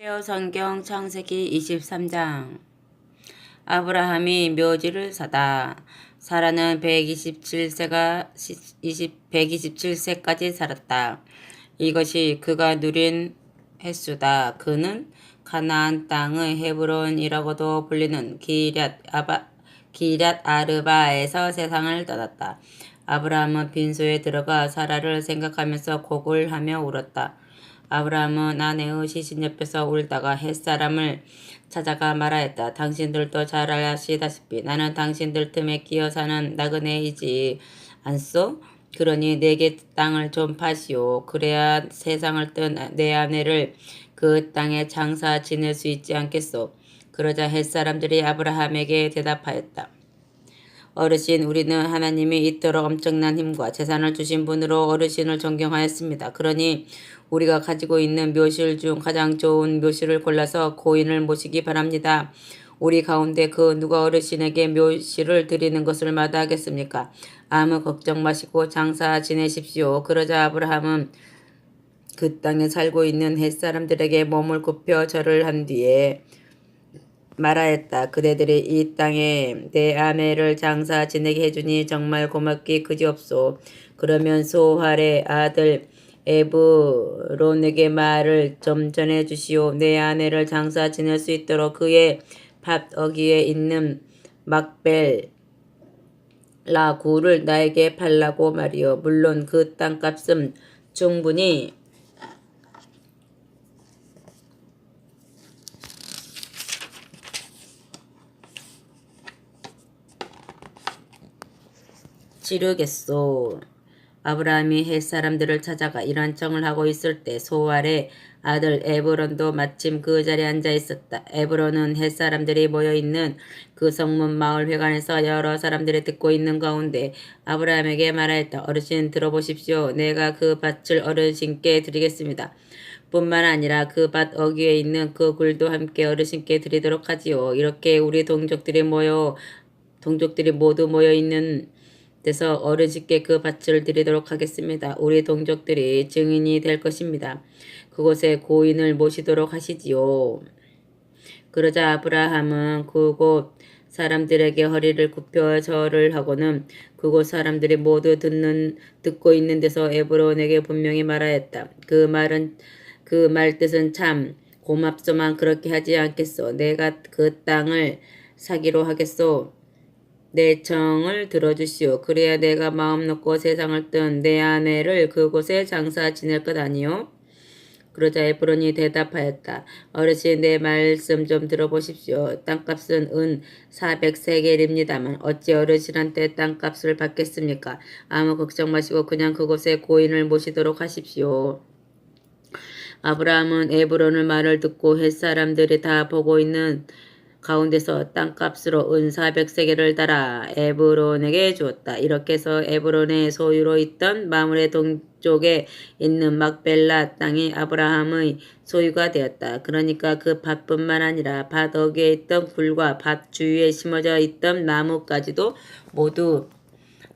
헤어 성경 창세기 23장. 아브라함이 묘지를 사다. 사라는 127세까지 살았다. 이것이 그가 누린 횟수다. 그는 가나안 땅의 헤브론이라고도 불리는 기럇 아르바에서 세상을 떠났다. 아브라함은 빈소에 들어가 사라를 생각하면서 곡을 하며 울었다. 아브라함은 아내의 시신 옆에서 울다가 햇사람을 찾아가 말하였다. 당신들도 잘 아시다시피 나는 당신들 틈에 끼어 사는 나그네이지 않소? 그러니 내게 땅을 좀 파시오. 그래야 세상을 뜬 내 아내를 그 땅에 장사 지낼 수 있지 않겠소? 그러자 햇사람들이 아브라함에게 대답하였다. 어르신, 우리는 하나님이 이토록 엄청난 힘과 재산을 주신 분으로 어르신을 존경하였습니다. 그러니 우리가 가지고 있는 묘실 중 가장 좋은 묘실을 골라서 고인을 모시기 바랍니다. 우리 가운데 그 누가 어르신에게 묘실을 드리는 것을 마다하겠습니까? 아무 걱정 마시고 장사 지내십시오. 그러자 아브라함은 그 땅에 살고 있는 햇사람들에게 몸을 굽혀 절을 한 뒤에 말하였다. 그대들이 이 땅에 내 아내를 장사 지내게 해주니 정말 고맙기 그지없소. 그러면 소할의 아들 에브론에게 말을 좀 전해주시오. 내 아내를 장사 지낼 수 있도록 그의 밭 어귀에 있는 막벨라 굴을 나에게 팔라고 말이오. 물론 그 땅값은 충분히 치르겠소. 아브라함이 햇사람들을 찾아가 이런 청을 하고 있을 때 소알의 아들 에브론도 마침 그 자리에 앉아 있었다. 에브론은 햇사람들이 모여있는 그 성문 마을 회관에서 여러 사람들이 듣고 있는 가운데 아브라함에게 말하였다. 어르신 들어보십시오. 내가 그 밭을 어르신께 드리겠습니다. 뿐만 아니라 그 밭 어귀에 있는 그 굴도 함께 어르신께 드리도록 하지요. 이렇게 우리 동족들이 모두 모여있는 데서 어르신께 그 밭을 드리도록 하겠습니다. 우리 동족들이 증인이 될 것입니다. 그곳에 고인을 모시도록 하시지요. 그러자 아브라함은 그곳 사람들에게 허리를 굽혀 절을 하고는 그곳 사람들이 모두 듣고 있는 데서 에브론에게 분명히 말하였다. 그 말 뜻은 참 고맙소만 그렇게 하지 않겠소. 내가 그 땅을 사기로 하겠소. 내 청을 들어주시오. 그래야 내가 마음 놓고 세상을 뜬 내 아내를 그곳에 장사 지낼 것 아니요? 그러자 에브론이 대답하였다. 어르신 내 말씀 좀 들어보십시오. 땅값은 은 400세겔입니다만 어찌 어르신한테 땅값을 받겠습니까? 아무 걱정 마시고 그냥 그곳에 고인을 모시도록 하십시오. 아브라함은 에브론의 말을 듣고 햇사람들이 다 보고 있는 가운데서 땅값으로 은 400세겔을 달아 에브론에게 주었다. 이렇게 해서 에브론의 소유로 있던 마므레 동쪽에 있는 막벨라 땅이 아브라함의 소유가 되었다. 그러니까 그 밭뿐만 아니라 밭 어귀에 있던 굴과 밭 주위에 심어져 있던 나무까지도 모두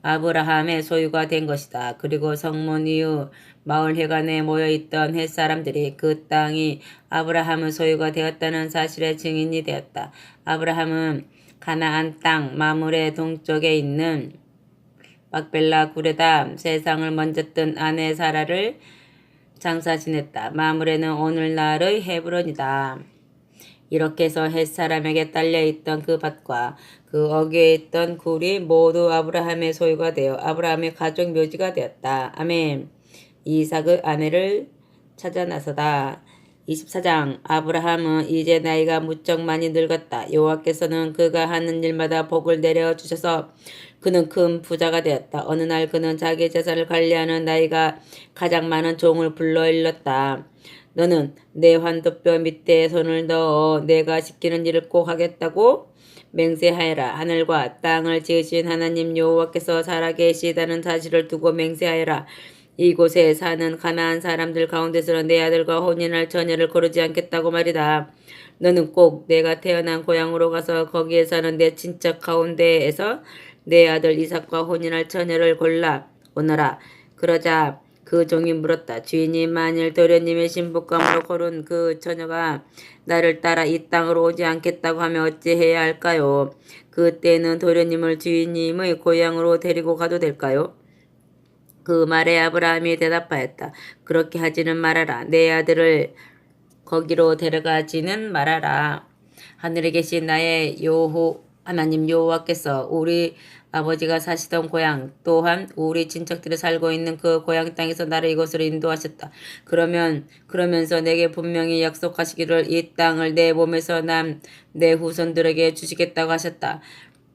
아브라함의 소유가 된 것이다. 그리고 성문 이후 마을 회관에 모여있던 햇사람들이 그 땅이 아브라함의 소유가 되었다는 사실의 증인이 되었다. 아브라함은 가나안 땅 마므레 동쪽에 있는 막벨라 굴에다 세상을 먼저 뜬 아내 사라를 장사 지냈다. 마므레는 오늘날의 헤브론이다. 이렇게 해서 햇사람에게 딸려있던 그 밭과 그 어귀에 있던 굴이 모두 아브라함의 소유가 되어 아브라함의 가족 묘지가 되었다. 아멘. 이삭의 아내를 찾아 나서다. 24장. 아브라함은 이제 나이가 무척 많이 늙었다. 여호와께서는 그가 하는 일마다 복을 내려 주셔서 그는 큰 부자가 되었다. 어느 날 그는 자기 재산을 관리하는 나이가 가장 많은 종을 불러 일렀다. 너는 내 환도뼈 밑에 손을 넣어 내가 시키는 일을 꼭 하겠다고 맹세하여라. 하늘과 땅을 지으신 하나님 여호와께서 살아계시다는 사실을 두고 맹세하여라. 이곳에 사는 가나안 사람들 가운데서는 내 아들과 혼인할 처녀를 고르지 않겠다고 말이다. 너는 꼭 내가 태어난 고향으로 가서 거기에 사는 내 친척 가운데에서 내 아들 이삭과 혼인할 처녀를 골라 오너라. 그러자 그 그 종이 물었다. 주인이 만일 도련님의 신부감으로 고른 그 처녀가 나를 따라 이 땅으로 오지 않겠다고 하면 어찌해야 할까요? 그때는 도련님을 주인님의 고향으로 데리고 가도 될까요? 그 말에 아브라함이 대답하였다. 그렇게 하지는 말아라. 내 아들을 거기로 데려가지는 말아라. 하늘에 계신 나의 하나님 여호와께서 우리 아버지가 사시던 고향 또한 우리 친척들이 살고 있는 그 고향 땅에서 나를 이곳으로 인도하셨다. 그러면서 내게 분명히 약속하시기를 이 땅을 내 몸에서 난 내 후손들에게 주시겠다고 하셨다.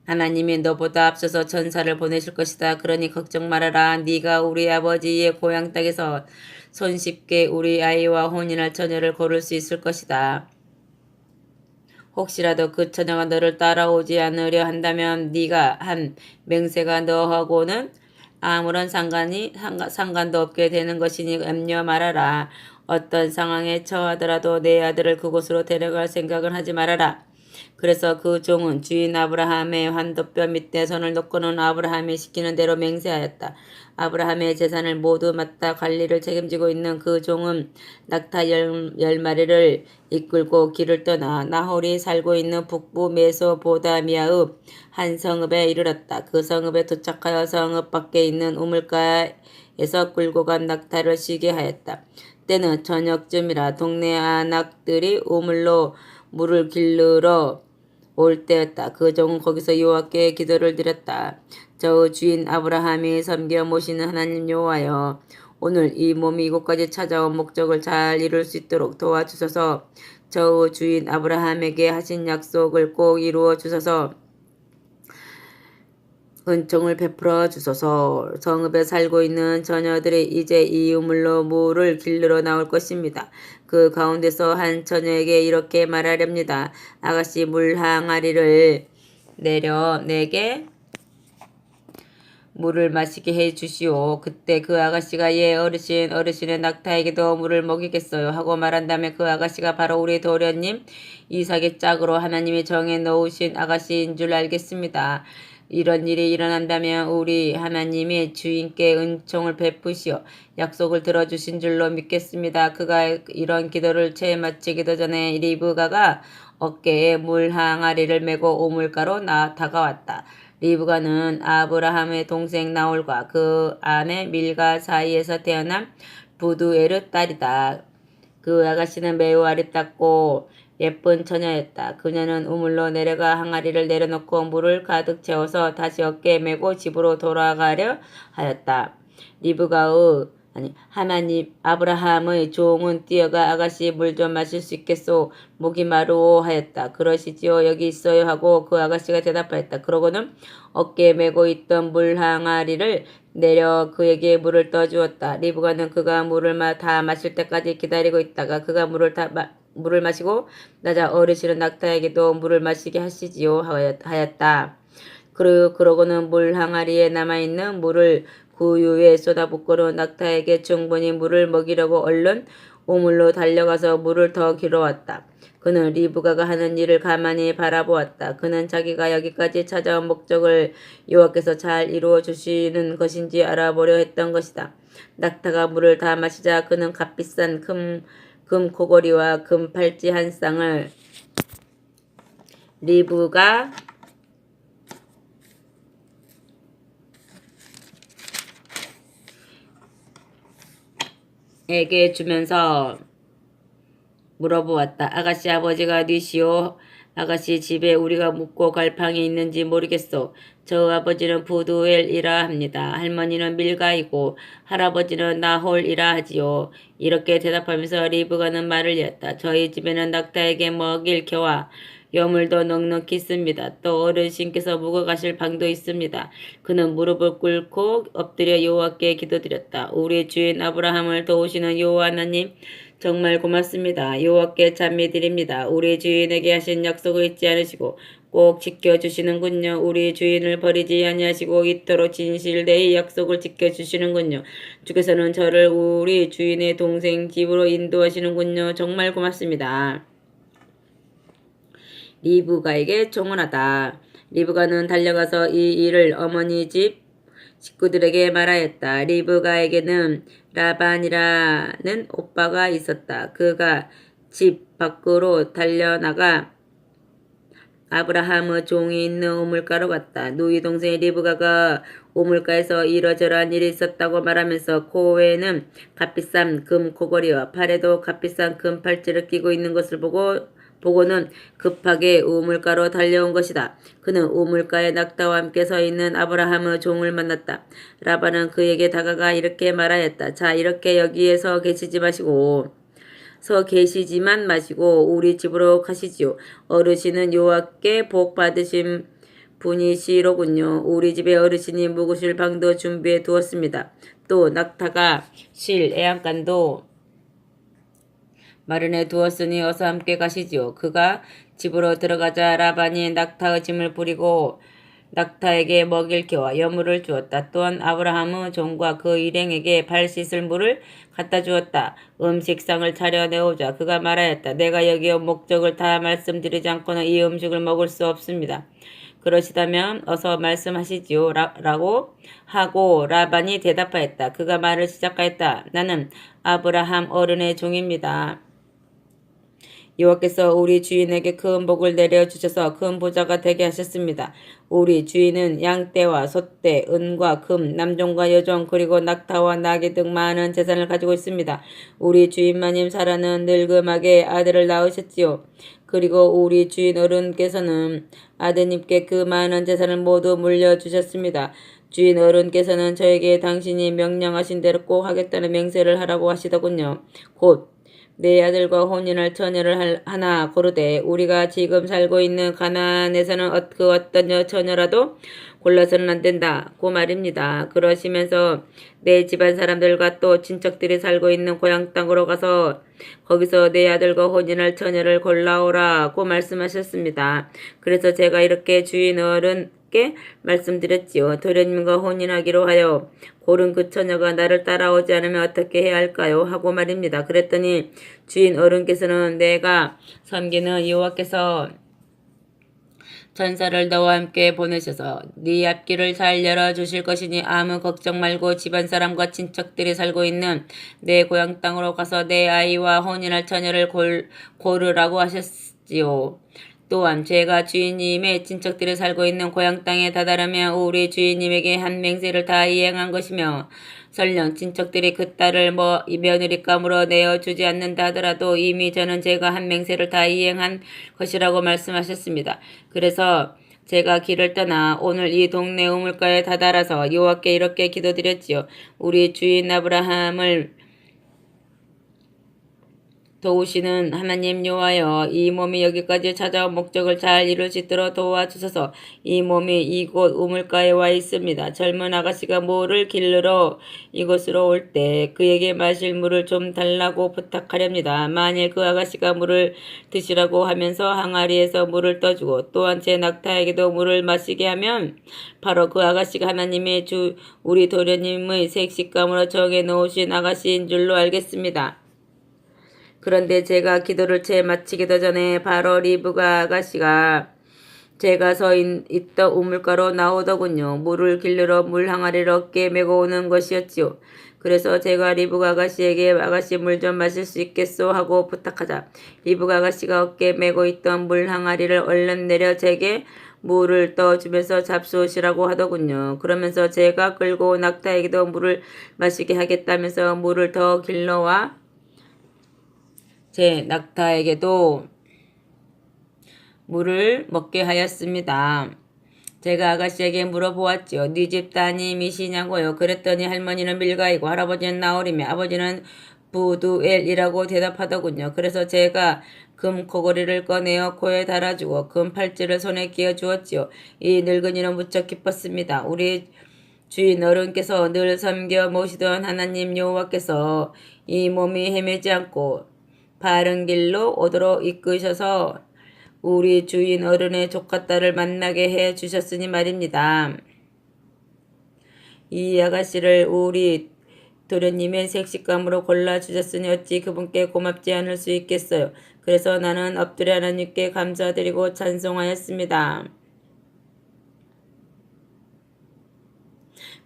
하나님이 너보다 앞서서 천사를 보내실 것이다. 그러니 걱정 말아라. 네가 우리 아버지의 고향 땅에서 손쉽게 우리 아이와 혼인할 처녀를 고를 수 있을 것이다. 혹시라도 그 처녀가 너를 따라오지 않으려 한다면 네가 한 맹세가 너하고는 아무런 상관도 없게 되는 것이니 염려 말아라. 어떤 상황에 처하더라도 내 아들을 그곳으로 데려갈 생각을 하지 말아라. 그래서 그 종은 주인 아브라함의 환도뼈 밑에 손을 놓고는 아브라함이 시키는 대로 맹세하였다. 아브라함의 재산을 모두 맡아 관리를 책임지고 있는 그 종은 낙타 10마리를 이끌고 길을 떠나 나홀이 살고 있는 북부 메소포다미아의 한 성읍에 이르렀다. 그 성읍에 도착하여 성읍 밖에 있는 우물가에서 끌고 간 낙타를 쉬게 하였다. 때는 저녁쯤이라 동네 아낙들이 우물로 물을 길르러 올 때였다. 그 종은 거기서 여호와께 기도를 드렸다. 저 주인 아브라함이 섬겨 모시는 하나님 여호와여, 오늘 이 몸이 이곳까지 찾아온 목적을 잘 이룰 수 있도록 도와주소서. 저 주인 아브라함에게 하신 약속을 꼭 이루어 주소서. 은총을 베풀어 주소서. 성읍에 살고 있는 처녀들이 이제 이 우물로 물을 길르러 나올 것입니다. 그 가운데서 한 처녀에게 이렇게 말하렵니다. 아가씨 물 항아리를 내려 내게 물을 마시게 해 주시오. 그때 그 아가씨가 예 어르신의 낙타에게도 물을 먹이겠어요 하고 말한 다음에 그 아가씨가 바로 우리 도련님 이삭의 짝으로 하나님이 정해 놓으신 아가씨인 줄 알겠습니다. 이런 일이 일어난다면 우리 하나님이 주인께 은총을 베푸시어 약속을 들어주신 줄로 믿겠습니다. 그가 이런 기도를 채 마치기도 전에 리브가가 어깨에 물 항아리를 메고 우물가로 다가왔다. 리브가는 아브라함의 동생 나홀과 그 아내 밀가 사이에서 태어난 부두엘의 딸이다. 그 아가씨는 매우 아리따고 예쁜 처녀였다. 그녀는 우물로 내려가 항아리를 내려놓고 물을 가득 채워서 다시 어깨에 메고 집으로 돌아가려 하였다. 하나님 아브라함의 종은 뛰어가 아가씨 물 좀 마실 수 있겠소? 목이 마르오 하였다. 그러시지요. 여기 있어요 하고 그 아가씨가 대답하였다. 그러고는 어깨에 메고 있던 물 항아리를 내려 그에게 물을 떠주었다. 리브가는 그가 물을 다 마실 때까지 기다리고 있다가 그가 물을 마시고 나자 어르신은 낙타에게도 물을 마시게 하시지요 하였다. 그러고는 물 항아리에 남아있는 물을 구유에 쏟아붓고는 낙타에게 충분히 물을 먹이려고 얼른 우물로 달려가서 물을 더 길어왔다. 그는 리브가가 하는 일을 가만히 바라보았다. 그는 자기가 여기까지 찾아온 목적을 여호와께서 잘 이루어 주시는 것인지 알아보려 했던 것이다. 낙타가 물을 다 마시자 그는 값비싼 금 코골이와 금 팔찌 한 쌍을 리브가 에게 주면서 물어보았다. 아가씨 아버지가 어디시오? 아가씨 집에 우리가 묵고 갈 방이 있는지 모르겠소. 저 아버지는 부두엘이라 합니다. 할머니는 밀가이고 할아버지는 나홀이라 하지요. 이렇게 대답하면서 리브가는 말을 이었다. 저희 집에는 낙타에게 먹일 겨와 여물도 넉넉히 있습니다. 또 어르신께서 묵어 가실 방도 있습니다. 그는 무릎을 꿇고 엎드려 여호와께 기도드렸다. 우리 주인 아브라함을 도우시는 여호와 하나님 정말 고맙습니다. 여호와께 찬미드립니다. 우리 주인에게 하신 약속을 잊지 않으시고 꼭 지켜주시는군요. 우리 주인을 버리지 아니하시고 이토록 진실되이 약속을 지켜주시는군요. 주께서는 저를 우리 주인의 동생 집으로 인도하시는군요. 정말 고맙습니다. 리브가에게 청혼하다. 리브가는 달려가서 이 일을 어머니 집 식구들에게 말하였다. 리브가에게는 라반이라는 오빠가 있었다. 그가 집 밖으로 달려나가 아브라함의 종이 있는 우물가로 갔다. 누이 동생 리브가가 우물가에서 이러저러한 일이 있었다고 말하면서 코에는 값비싼 금 고걸이와 팔에도 값비싼 금 팔찌를 끼고 있는 것을 보고는 급하게 우물가로 달려온 것이다. 그는 우물가에 낙타와 함께 서 있는 아브라함의 종을 만났다. 라반은 그에게 다가가 이렇게 말하였다. 자, 이렇게 여기에서 계시지만 마시고 우리 집으로 가시지요. 어르신은 여호와께 복 받으신 분이시로군요. 우리 집에 어르신이 묵으실 방도 준비해 두었습니다. 또 낙타가 쉴 애양간도 마련해 두었으니 어서 함께 가시지요. 그가 집으로 들어가자 라반이 낙타의 짐을 부리고 낙타에게 먹일 개와 여물을 주었다. 또한 아브라함의 종과 그 일행에게 발 씻을 물을 갖다 주었다. 음식상을 차려내오자 그가 말하였다. 내가 여기 온 목적을 다 말씀드리지 않고는 이 음식을 먹을 수 없습니다. 그러시다면 어서 말씀하시지요. 라고 하고 라반이 대답하였다. 그가 말을 시작하였다. 나는 아브라함 어른의 종입니다. 여호와께서 우리 주인에게 큰 복을 내려주셔서 큰 부자가 되게 하셨습니다. 우리 주인은 양떼와 소떼, 은과 금, 남종과 여종, 그리고 낙타와 나귀 등 많은 재산을 가지고 있습니다. 우리 주인 마님 사라는 늙음하게 아들을 낳으셨지요. 그리고 우리 주인 어른께서는 아드님께 그 많은 재산을 모두 물려주셨습니다. 주인 어른께서는 저에게 당신이 명령하신 대로 꼭 하겠다는 맹세를 하라고 하시더군요. 곧 내 아들과 혼인할 처녀를 하나 고르되 우리가 지금 살고 있는 가나안에서는 그 어떤 처녀라도 골라서는 안 된다고 말입니다. 그러시면서 내 집안 사람들과 또 친척들이 살고 있는 고향 땅으로 가서 거기서 내 아들과 혼인할 처녀를 골라오라고 말씀하셨습니다. 그래서 제가 이렇게 주인 어른께 말씀드렸지요. 도련님과 혼인하기로 하여 고른 그 처녀가 나를 따라오지 않으면 어떻게 해야 할까요? 하고 말입니다. 그랬더니 주인 어른께서는 내가 섬기는 여호와께서 천사를 너와 함께 보내셔서 네 앞길을 잘 열어주실 것이니 아무 걱정 말고 집안 사람과 친척들이 살고 있는 내 고향 땅으로 가서 내 아이와 혼인할 처녀를 고르라고 하셨지요. 또한 제가 주인님의 친척들이 살고 있는 고향 땅에 다다르면 우리 주인님에게 한 맹세를 다 이행한 것이며 설령 친척들이 그 딸을 며느리감으로 내어주지 않는다 하더라도 이미 저는 제가 한 맹세를 다 이행한 것이라고 말씀하셨습니다. 그래서 제가 길을 떠나 오늘 이 동네 우물가에 다다라서 여호와께 이렇게 기도드렸지요. 우리 주인 아브라함을 도우시는 하나님 여호와여, 이 몸이 여기까지 찾아온 목적을 잘 이룰 수 있도록 도와주셔서 이 몸이 이곳 우물가에 와 있습니다. 젊은 아가씨가 물을 길르러 이곳으로 올 때 그에게 마실 물을 좀 달라고 부탁하렵니다. 만일 그 아가씨가 물을 드시라고 하면서 항아리에서 물을 떠주고 또한 제 낙타에게도 물을 마시게 하면 바로 그 아가씨가 하나님의 우리 도련님의 색식감으로 정해 놓으신 아가씨인 줄로 알겠습니다. 그런데 제가 기도를 채 마치기도 전에 바로 리브가 아가씨가 제가 서 있던 우물가로 나오더군요. 물을 길르러 물 항아리를 어깨에 메고 오는 것이었지요. 그래서 제가 리브가 아가씨에게 아가씨 물 좀 마실 수 있겠소 하고 부탁하자 리브가 아가씨가 어깨에 메고 있던 물 항아리를 얼른 내려 제게 물을 떠주면서 잡수시라고 하더군요. 그러면서 제가 끌고 낙타에게도 물을 마시게 하겠다면서 물을 더 길러와 제 낙타에게도 물을 먹게 하였습니다. 제가 아가씨에게 물어보았지요. 네 집 따님이시냐고요. 그랬더니 할머니는 밀가이고 할아버지는 나홀이며 아버지는 부두엘이라고 대답하더군요. 그래서 제가 금 코걸이를 꺼내어 코에 달아주고 금 팔찌를 손에 끼워주었지요. 이 늙은이는 무척 기뻤습니다. 우리 주인 어른께서 늘 섬겨 모시던 하나님 여호와께서 이 몸이 헤매지 않고 바른 길로 오도록 이끄셔서 우리 주인 어른의 조카 딸을 만나게 해 주셨으니 말입니다. 이 아가씨를 우리 도련님의 색식감으로 골라주셨으니 어찌 그분께 고맙지 않을 수 있겠어요. 그래서 나는 엎드려 하나님께 감사드리고 찬송하였습니다.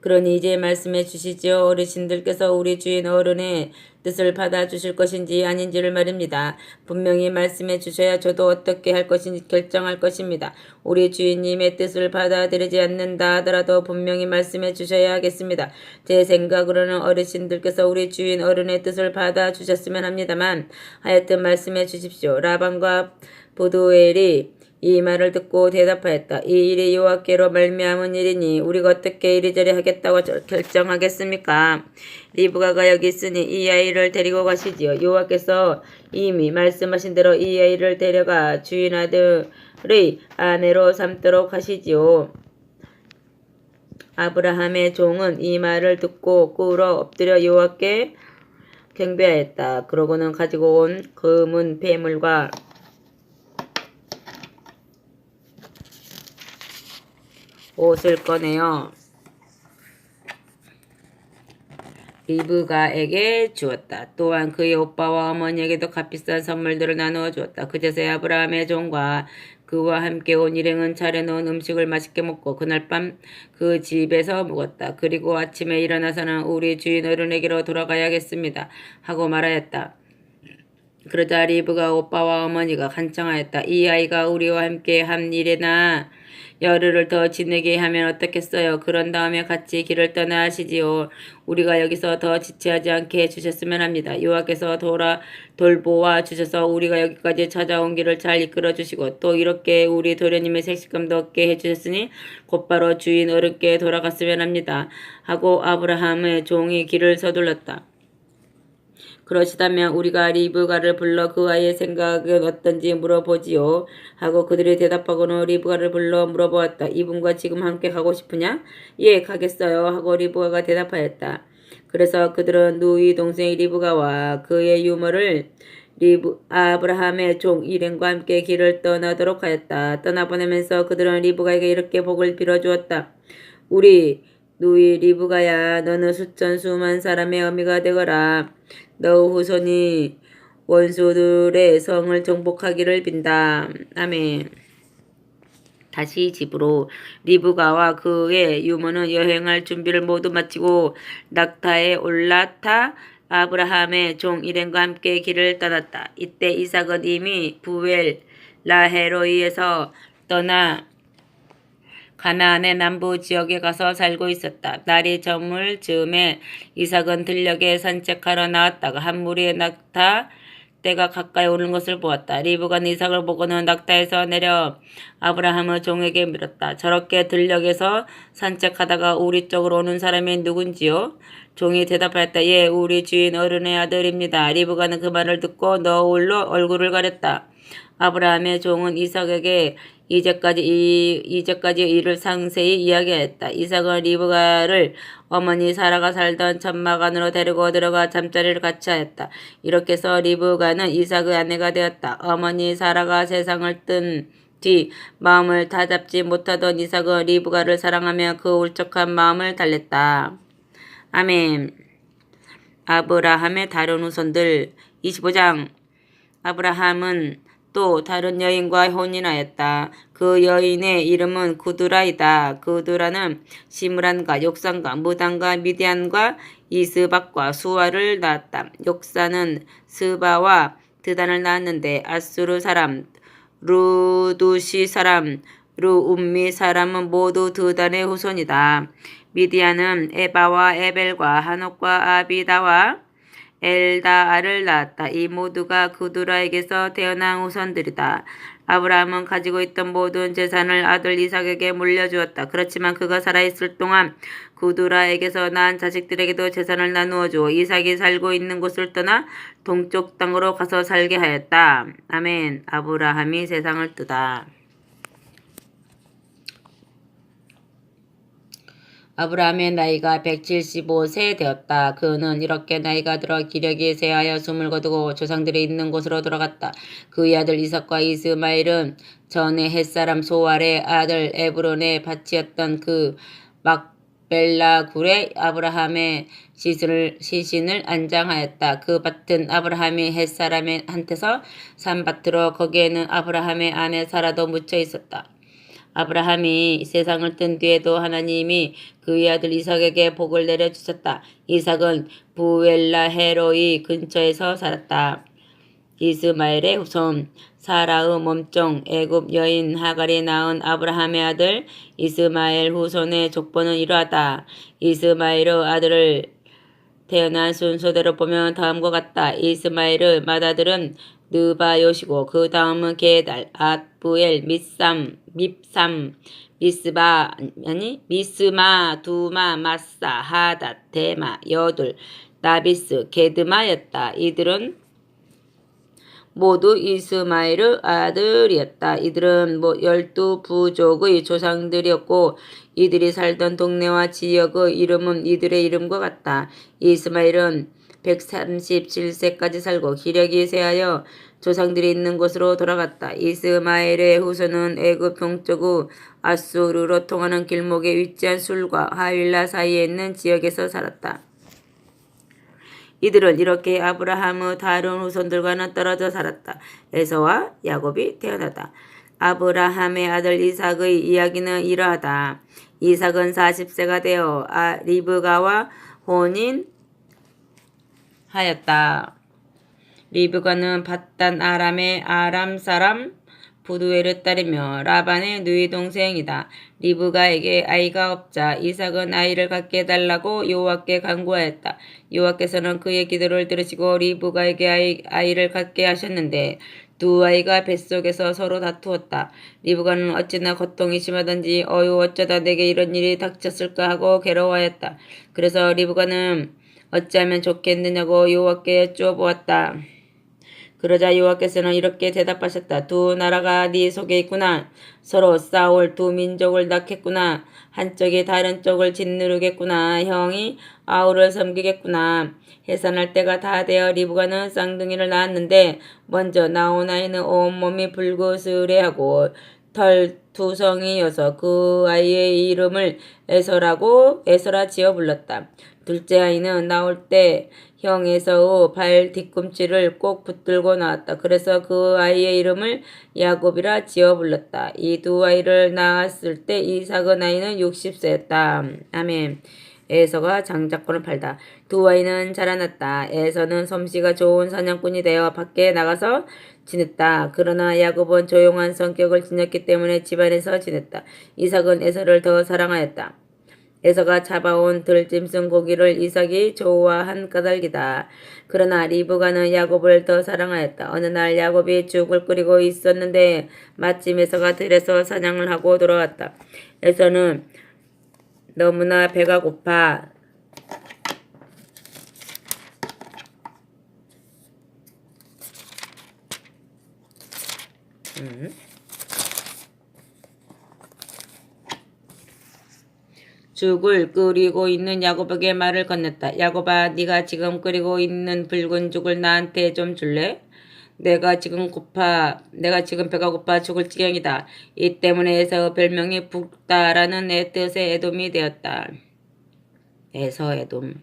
그러니 이제 말씀해 주시지요. 어르신들께서 우리 주인 어른의 뜻을 받아주실 것인지 아닌지를 말입니다. 분명히 말씀해 주셔야 저도 어떻게 할 것인지 결정할 것입니다. 우리 주인님의 뜻을 받아들이지 않는다 하더라도 분명히 말씀해 주셔야 하겠습니다. 제 생각으로는 어르신들께서 우리 주인 어른의 뜻을 받아주셨으면 합니다만 하여튼 말씀해 주십시오. 라반과 보두엘이 이 말을 듣고 대답하였다. 이 일이 여호와께로 말미암은 일이니 우리가 어떻게 이리저리 하겠다고 결정하겠습니까? 리브가가 여기 있으니 이 아이를 데리고 가시지요. 여호와께서 이미 말씀하신 대로 이 아이를 데려가 주인 아들의 아내로 삼도록 하시지요. 아브라함의 종은 이 말을 듣고 꿇어 엎드려 여호와께 경배하였다. 그러고는 가지고 온 금은 폐물과 옷을 꺼내어 리브가에게 주었다. 또한 그의 오빠와 어머니에게도 값비싼 선물들을 나누어 주었다. 그제서야 아브라함의 종과 그와 함께 온 일행은 차려놓은 음식을 맛있게 먹고 그날 밤 그 집에서 묵었다. 그리고 아침에 일어나서는 우리 주인 어른에게로 돌아가야겠습니다 하고 말하였다. 그러자 리브가 오빠와 어머니가 간청하였다. 이 아이가 우리와 함께 한 일에나 열흘을 더 지내게 하면 어떻겠어요? 그런 다음에 같이 길을 떠나 하시지요. 우리가 여기서 더 지체하지 않게 해주셨으면 합니다. 여호와께서 돌보아 주셔서 우리가 여기까지 찾아온 길을 잘 이끌어 주시고 또 이렇게 우리 도련님의 색시감도 얻게 해주셨으니 곧바로 주인 어른께 돌아갔으면 합니다. 하고 아브라함의 종이 길을 서둘렀다. 그러시다면 우리가 리브가를 불러 그 아이의 생각은 어떤지 물어보지요. 하고 그들이 대답하고는 리브가를 불러 물어보았다. 이분과 지금 함께 가고 싶으냐? 예, 가겠어요. 하고 리브가가 대답하였다. 그래서 그들은 누이 동생 리브가와 그의 유모를 아브라함의 종 일행과 함께 길을 떠나도록 하였다. 떠나보내면서 그들은 리브가에게 이렇게 복을 빌어주었다. 우리 누이 리브가야, 너는 수천 수만 사람의 어미가 되거라. 너 후손이 원수들의 성을 정복하기를 빈다. 아멘. 다시 집으로 리브가와 그의 유모는 여행할 준비를 모두 마치고 낙타에 올라타 아브라함의 종 일행과 함께 길을 떠났다. 이때 이삭은 이미 부엘 라헤로이에서 떠나 가나안의 남부 지역에 가서 살고 있었다. 날이 저물 즈음에 이삭은 들녘에 산책하러 나왔다가 한 무리의 낙타 떼가 가까이 오는 것을 보았다. 리브가 이삭을 보고는 낙타에서 내려 아브라함의 종에게 물었다. 저렇게 들녘에서 산책하다가 우리 쪽으로 오는 사람이 누군지요? 종이 대답하였다. 예, 우리 주인 어른의 아들입니다. 리브가는 그 말을 듣고 너울로 얼굴을 가렸다. 아브라함의 종은 이삭에게 이제까지 일을 상세히 이야기했다. 이삭은 리브가를 어머니 사라가 살던 천막 안으로 데리고 들어가 잠자리를 같이 하였다. 이렇게 해서 리브가는 이삭의 아내가 되었다. 어머니 사라가 세상을 뜬 뒤 마음을 다잡지 못하던 이삭은 리브가를 사랑하며 그 울적한 마음을 달랬다. 아멘. 아브라함의 다른 후손들 25장. 아브라함은 또 다른 여인과 혼인하였다. 그 여인의 이름은 구두라이다. 구두라는 시므란과 욕산과 무단과 미디안과 이스박과 수아를 낳았다. 욕산은 스바와 드단을 낳았는데 아수르 사람, 루두시 사람, 루움미 사람은 모두 드단의 후손이다. 미디안은 에바와 에벨과 한옥과 아비다와 엘다아를 낳았다. 이 모두가 구두라에게서 태어난 후손들이다. 아브라함은 가지고 있던 모든 재산을 아들 이삭에게 물려주었다. 그렇지만 그가 살아있을 동안 구두라에게서 낳은 자식들에게도 재산을 나누어 주어 이삭이 살고 있는 곳을 떠나 동쪽 땅으로 가서 살게 하였다. 아멘. 아브라함이 세상을 뜨다. 아브라함의 나이가 175세 되었다. 그는 이렇게 나이가 들어 기력이 쇠하여 숨을 거두고 조상들이 있는 곳으로 돌아갔다. 그의 아들 이삭과 이스마엘은 전에 햇사람 소알의 아들 에브론의 밭이었던 그 막벨라 굴에 아브라함의 시신을 안장하였다. 그 밭은 아브라함이 햇사람한테서 산 밭으로 거기에는 아브라함의 아내 사라도 묻혀 있었다. 아브라함이 세상을 뜬 뒤에도 하나님이 그의 아들 이삭에게 복을 내려주셨다. 이삭은 부엘라헤로이 근처에서 살았다. 이스마엘의 후손 사라의 몸종 애굽 여인 하갈이 낳은 아브라함의 아들 이스마엘 후손의 족보는 이러하다. 이스마엘의 아들을 태어난 순서대로 보면 다음과 같다. 이스마엘의 맏아들은 느바요시고 그 다음은 게달, 앗부엘, 밉삼, 미스마, 두마, 마사, 하닷, 데마, 여둘, 나비스, 게드마였다. 이들은 모두 이스마엘의 아들이었다. 이들은 12부족의 조상들이었고 이들이 살던 동네와 지역의 이름은 이들의 이름과 같다. 이스마엘은 137세까지 살고 기력이 쇠하여 조상들이 있는 곳으로 돌아갔다. 이스마엘의 후손은 애굽 동쪽의 아수르로 통하는 길목에 위치한 술과 하윌라 사이에 있는 지역에서 살았다. 이들은 이렇게 아브라함의 다른 후손들과는 떨어져 살았다. 에서와 야곱이 태어났다. 아브라함의 아들 이삭의 이야기는 이러하다. 이삭은 40세가 되어 리브가와 혼인하였다. 리브가는 밧단 아람의 아람 사람 부두엘의 딸이며 라반의 누이 동생이다. 리브가에게 아이가 없자 이삭은 아이를 갖게 해달라고 여호와께 간구하였다. 여호와께서는 그의 기도를 들으시고 리브가에게 아이를 갖게 하셨는데 두 아이가 뱃속에서 서로 다투었다. 리브가는 어찌나 고통이 심하던지 어유 어쩌다 내게 이런 일이 닥쳤을까 하고 괴로워하였다. 그래서 리브가는 어찌하면 좋겠느냐고 여호와께 여쭈어보았다. 그러자 여호와께서는 이렇게 대답하셨다. 두 나라가 네 속에 있구나. 서로 싸울 두 민족을 낳겠구나. 한쪽이 다른 쪽을 짓누르겠구나. 형이 아우를 섬기겠구나. 해산할 때가 다 되어 리브가는 쌍둥이를 낳았는데 먼저 나온 아이는 온몸이 붉으스레하고 털투성이여서 그 아이의 이름을 에서라 지어 불렀다. 둘째 아이는 나올 때 형 에서의 발 뒤꿈치를 꼭 붙들고 나왔다. 그래서 그 아이의 이름을 야곱이라 지어 불렀다. 이 두 아이를 낳았을 때 이삭의 나이는 60세였다. 아멘. 에서가 장자권을 팔다. 두 아이는 자라났다. 에서는 솜씨가 좋은 사냥꾼이 되어 밖에 나가서 지냈다. 그러나 야곱은 조용한 성격을 지녔기 때문에 집안에서 지냈다. 이삭은 에서를 더 사랑하였다. 에서가 잡아온 들짐승 고기를 이삭이 좋아한 까닭이다. 그러나 리브가는 야곱을 더 사랑하였다. 어느 날 야곱이 죽을 끓이고 있었는데 마침 에서가 들에서 사냥을 하고 돌아왔다. 에서는 너무나 배가 고파 죽을 끓이고 있는 야곱에게 말을 건넸다. 야곱아, 네가 지금 끓이고 있는 붉은 죽을 나한테 좀 줄래? 내가 지금 배가 고파 죽을 지경이다. 이 때문에 에서 별명이 붓다라는 뜻의 에돔이 되었다. 에서 에돔.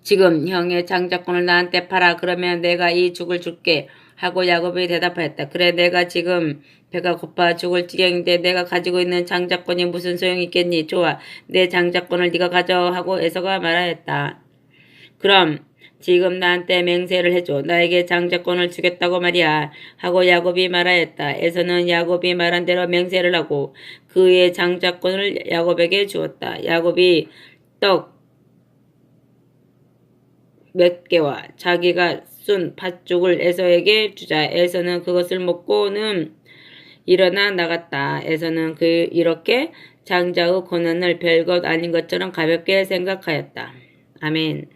지금 형의 장자권을 나한테 팔아. 그러면 내가 이 죽을 줄게. 하고 야곱이 대답하였다. 그래, 내가 지금 배가 고파 죽을 지경인데 내가 가지고 있는 장자권이 무슨 소용이 있겠니? 좋아, 내 장자권을 네가 가져. 하고 에서가 말하였다. 그럼 지금 나한테 맹세를 해줘. 나에게 장자권을 주겠다고 말이야. 하고 야곱이 말하였다. 에서는 야곱이 말한 대로 맹세를 하고 그의 장자권을 야곱에게 주었다. 야곱이 떡 몇 개와 자기가 순 팥죽을 에서에게 주자. 에서는 그것을 먹고는 일어나 나갔다. 에서는 이렇게 장자의 고난을 별것 아닌 것처럼 가볍게 생각하였다. 아멘.